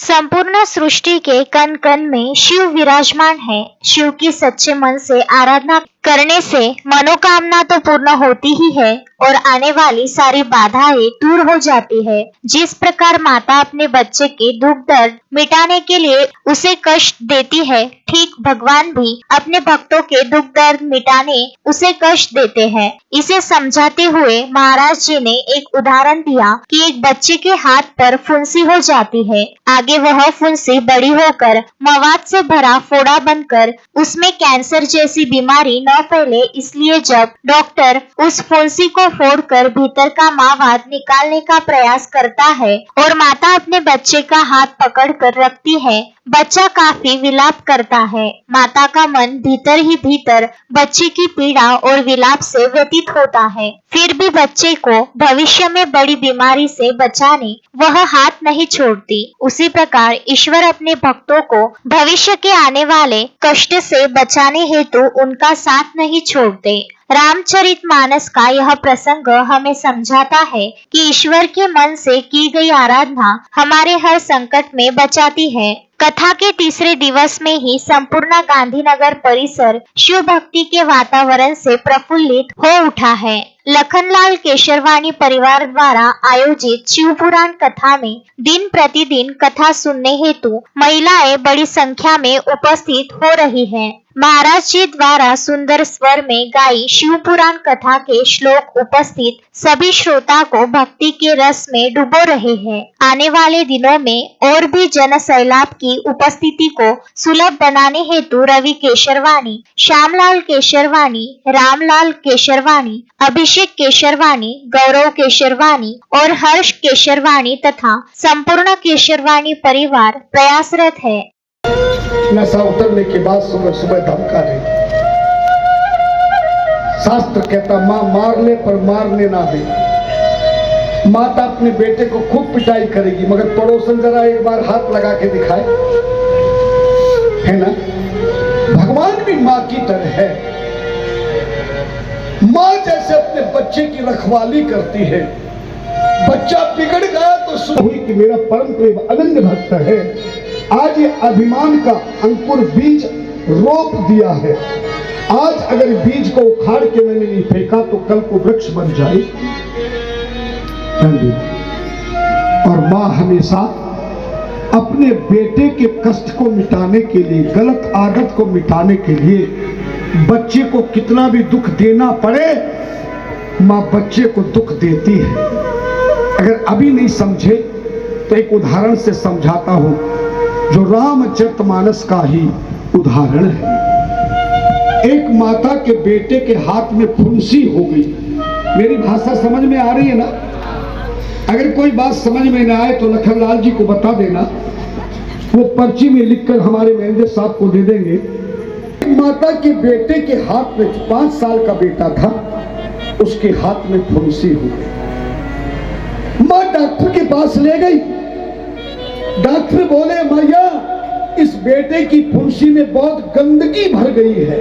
संपूर्ण सृष्टि के कण कण में शिव विराजमान है। शिव की सच्चे मन से आराधना करने से मनोकामना तो पूर्ण होती ही है और आने वाली सारी बाधाएं दूर हो जाती है। जिस प्रकार माता अपने बच्चे के दुख दर्द मिटाने के लिए उसे कष्ट देती है, ठीक भगवान भी अपने भक्तों के दुख दर्द मिटाने उसे कष्ट देते हैं। इसे समझाते हुए महाराज जी ने एक उदाहरण दिया कि एक बच्चे के हाथ पर फुंसी हो जाती है। आगे वह फुंसी बड़ी होकर मवाद से भरा फोड़ा बनकर उसमें कैंसर जैसी बीमारी न फैले, इसलिए जब डॉक्टर उस फुंसी को फोड़कर भीतर का मवाद निकालने का प्रयास करता है और माता अपने बच्चे का हाथ पकड़कर रखती है, बच्चा काफी विलाप करता है। माता का मन भीतर ही भीतर बच्चे की पीड़ा और विलाप से व्यतीत होता है। फिर भी बच्चे को भविष्य में बड़ी बीमारी से बचाने वह हाथ नहीं छोड़ती। उसी प्रकार ईश्वर अपने भक्तों को भविष्य के आने वाले कष्ट से बचाने हेतु उनका साथ नहीं छोड़ते। रामचरितमानस का यह प्रसंग हमें समझाता है कि ईश्वर के मन से की गई आराधना हमारे हर संकट में बचाती है। कथा के तीसरे दिवस में ही संपूर्ण गांधीनगर परिसर शिव भक्ति के वातावरण से प्रफुल्लित हो उठा है। लखनलाल केशरवानी परिवार द्वारा आयोजित शिव पुराण कथा में दिन प्रतिदिन कथा सुनने हेतु महिलाएं बड़ी संख्या में उपस्थित हो रही हैं। महाराज जी द्वारा सुंदर स्वर में गाई शिव पुराण कथा के श्लोक उपस्थित सभी श्रोता को भक्ति के रस में डुबो रहे हैं। आने वाले दिनों में और भी जन सैलाब की उपस्थिति को सुलभ बनाने हेतु रवि केशरवानी, श्यामलाल केशरवानी, रामलाल केशरवानी, अभिषेक केशरवानी, गौरव केशरवानी और हर्ष केशरवानी तथा संपूर्ण केशरवानी परिवार प्रयासरत है। नशा उतरने के बाद सुबह सुबह धमका रही। शास्त्र कहता मां मार ले पर मारने ना दे। माता अपने बेटे को खूब पिटाई करेगी, मगर पड़ोसन जरा एक बार हाथ लगा के दिखाए, है ना। भगवान भी मां की तरह है। मां जैसे अपने बच्चे की रखवाली करती है। बच्चा बिगड़ गया तो सुनी कि मेरा परम प्रेम अनन्य भक्त है। आज ये अभिमान का अंकुर बीज रोप दिया है। आज अगर बीज को उखाड़ के मैंने नहीं फेंका तो कल को वृक्ष बन जाए। और मां हमेशा अपने बेटे के कष्ट को मिटाने के लिए, गलत आदत को मिटाने के लिए, बच्चे को कितना भी दुख देना पड़े, मां बच्चे को दुख देती है। अगर अभी नहीं समझे तो एक उदाहरण से समझाता हूं, जो रामचरितमानस का ही उदाहरण है। एक माता के बेटे के हाथ में फुंसी हो गई। मेरी भाषा समझ में आ रही है ना? अगर कोई बात समझ में ना आए तो लखनलाल जी को बता देना, वो पर्ची में लिखकर हमारे मैनेजर साहब को दे देंगे। माता के बेटे के हाथ में 5 साल का बेटा था, उसके हाथ में फुंसी हो गई। मां डॉक्टर के पास ले गई। डॉक्टर बोले मैया इस बेटे की फुंसी में बहुत गंदगी भर गई है।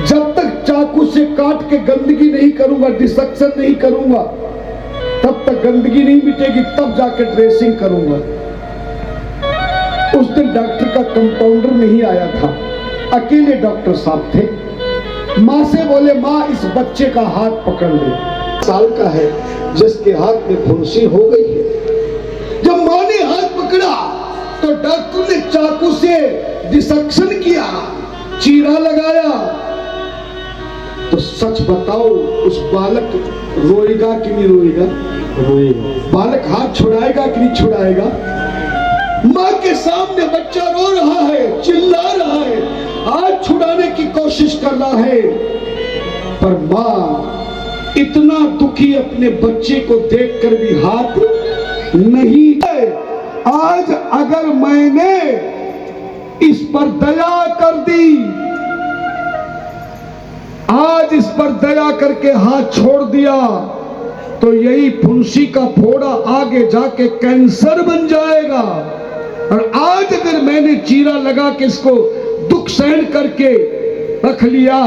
जब तक चाकू से काट के गंदगी नहीं करूंगा, डिसेक्शन नहीं करूंगा, तब तक गंदगी नहीं मिटेगी, तब जाके ड्रेसिंग करूंगा। उस दिन डॉक्टर का कंपाउंडर नहीं आया था, अकेले डॉक्टर साहब थे। मां से बोले मां इस बच्चे का हाथ पकड़ ले, साल का है, जिसके हाथ में फुंसी हो गई है। जब मां ने हाथ पकड़ा तो डॉक्टर ने चाकू से डिसेक्शन किया, चीरा लगाया। तो सच बताओ उस बालक रोएगा कि नहीं रोएगा? रोएगा। बालक हाथ छुड़ाएगा कि नहीं छुड़ाएगा? मां के सामने बच्चा रो रहा है, चिल्ला रहा है, हाथ छुड़ाने की कोशिश कर रहा है, पर मां इतना दुखी अपने बच्चे को देखकर भी हाथ नहीं है। आज अगर मैंने इस पर दया कर दी, आज इस पर दया करके हाथ छोड़ दिया, तो यही फुंसी का फोड़ा आगे जाके कैंसर बन जाएगा। और आज अगर मैंने चीरा लगा के इसको दुख सहन करके रख लिया,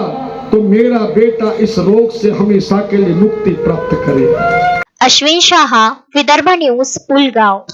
तो मेरा बेटा इस रोग से हमेशा के लिए मुक्ति प्राप्त करेगा। अश्विन शाह, विदर्भ न्यूज, पुलगाव.